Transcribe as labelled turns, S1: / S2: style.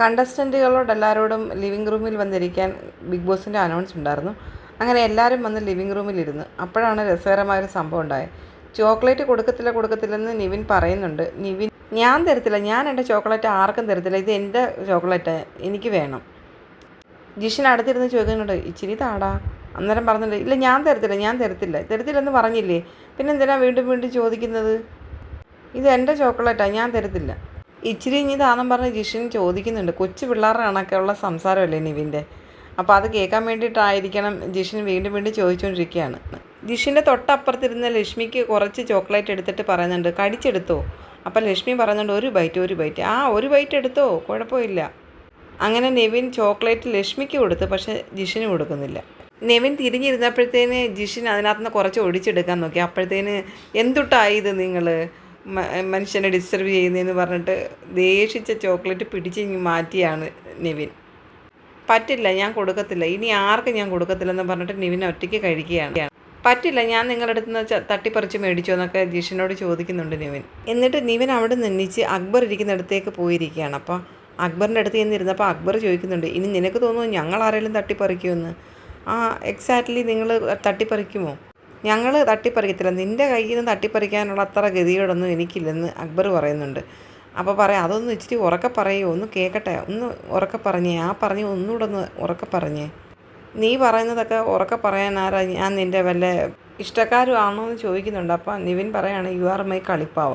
S1: കണ്ടസ്റ്റൻറ്റുകളോട് എല്ലാവരോടും ലിവിങ് റൂമിൽ വന്നിരിക്കാൻ ബിഗ് ബോസിൻ്റെ അനൗൺസ് ഉണ്ടായിരുന്നു. അങ്ങനെ എല്ലാവരും വന്ന് ലിവിങ് റൂമിലിരുന്നു. അപ്പോഴാണ് രസകരമായൊരു സംഭവം ഉണ്ടായത്. ചോക്ലേറ്റ് കൊടുക്കത്തില്ലെന്ന് നിവിൻ പറയുന്നുണ്ട്. നിവിൻ ഞാൻ തരത്തില്ല, ഞാൻ എൻ്റെ ചോക്ലേറ്റ് ആർക്കും തരത്തില്ല, ഇത് എൻ്റെ ചോക്ലേറ്റ് എനിക്ക് വേണം. ജിഷൻ അടുത്തിരുന്ന് ചോദിക്കുന്നുണ്ട്, ഇച്ചിരി താടാ. അന്നേരം പറഞ്ഞിട്ടുണ്ട്, ഇല്ല ഞാൻ തരത്തില്ലെന്ന് പറഞ്ഞില്ലേ, പിന്നെ എന്തിനാ വീണ്ടും വീണ്ടും ചോദിക്കുന്നത്? ഇത് എൻ്റെ ചോക്ലേറ്റാണ്, ഞാൻ തരത്തില്ല. ഇച്ചിരി ഇനി താന്നും പറഞ്ഞ് ജിഷൻ ചോദിക്കുന്നുണ്ട്. കൊച്ചു പിള്ളേരുടെ കണക്കുള്ള സംസാരമല്ലേ നിവിൻ്റെ. അപ്പോൾ അത് കേൾക്കാൻ വേണ്ടിയിട്ടായിരിക്കണം ജിഷൻ വീണ്ടും വീണ്ടും ചോദിച്ചുകൊണ്ടിരിക്കുകയാണ്. ജിഷിൻ്റെ തൊട്ടപ്പുറത്തിരുന്ന ലക്ഷ്മിക്ക് കുറച്ച് ചോക്ലേറ്റ് എടുത്തിട്ട് പറയുന്നുണ്ട്, കടിച്ചെടുത്തോ. അപ്പം ലക്ഷ്മി പറയുന്നുണ്ട്, ഒരു ബൈറ്റ്. ആ ഒരു ബൈറ്റ് എടുത്തോ, കുഴപ്പമില്ല. അങ്ങനെ നെവിൻ ചോക്ലേറ്റ് ലക്ഷ്മിക്ക് കൊടുത്തു, പക്ഷേ ജിഷിന് കൊടുക്കുന്നില്ല. നെവിൻ തിരിഞ്ഞിരുന്നപ്പോഴത്തേന് ജിഷിൻ അതിനകത്തുനിന്ന് കുറച്ച് ഒടിച്ചെടുക്കാൻ നോക്കി. അപ്പോഴത്തേന് എന്തുട്ടായി ഇത് നിങ്ങൾ മനുഷ്യനെ ഡിസ്റ്റർബ് ചെയ്യുന്നതെന്ന് പറഞ്ഞിട്ട് ദേഷിച്ച ചോക്ലേറ്റ് പിടിച്ച് മാറ്റിയാണ് നെവിൻ. പറ്റില്ല, ഞാൻ കൊടുക്കത്തില്ല, ഇനി ആർക്കും ഞാൻ കൊടുക്കത്തില്ലെന്ന് പറഞ്ഞിട്ട് നെവിൻ ഒറ്റയ്ക്ക് കഴിക്കുകയാണ്. പറ്റില്ല, ഞാൻ നിങ്ങളുടെ അടുത്ത് നിന്ന് തട്ടിപ്പറിച്ച് മേടിച്ചോ എന്നൊക്കെ ജിഷിനോട് ചോദിക്കുന്നുണ്ട് നെവിൻ. എന്നിട്ട് നെവിൻ അവിടെ നിന്നിച്ച് അക്ബർ ഇരിക്കുന്നിടത്തേക്ക് പോയിരിക്കുകയാണ്. അപ്പോൾ അക്ബറിൻ്റെ അടുത്ത് ചെന്നിരുന്നപ്പോൾ അക്ബർ ചോദിക്കുന്നുണ്ട്, ഇനി നിനക്ക് തോന്നുന്നു ഞങ്ങൾ ആരെങ്കിലും തട്ടിപ്പറിക്കുമെന്ന്? ആ എക്സാക്ട്ലി, നിങ്ങൾ തട്ടിപ്പറിക്കുമോ? ഞങ്ങൾ തട്ടിപ്പറിക്കത്തില്ല, നിൻ്റെ കയ്യിൽ നിന്ന് തട്ടിപ്പറിക്കാനുള്ള അത്ര ഗതിയോടൊന്നും എനിക്കില്ലെന്ന് അക്ബർ പറയുന്നുണ്ട്. അപ്പോൾ പറയാം, അതൊന്ന് ഇച്ചിരി ഉറക്കെ പറയുമോ, ഒന്ന് കേൾക്കട്ടെ, ഒന്ന് ഉറക്കെ പറഞ്ഞേ, ഒന്നുകൂടെ ഒന്ന് ഉറക്കെ പറഞ്ഞേ. നീ പറയുന്നതൊക്കെ ഉറക്കെ പറയാൻ ആരാ, ഞാൻ നിൻ്റെ വല്ല ഇഷ്ടക്കാരും ആണോ എന്ന് ചോദിക്കുന്നുണ്ട്. അപ്പോൾ നിവിൻ പറയാണ്, യു ആർ മൈ കളിപ്പാവ.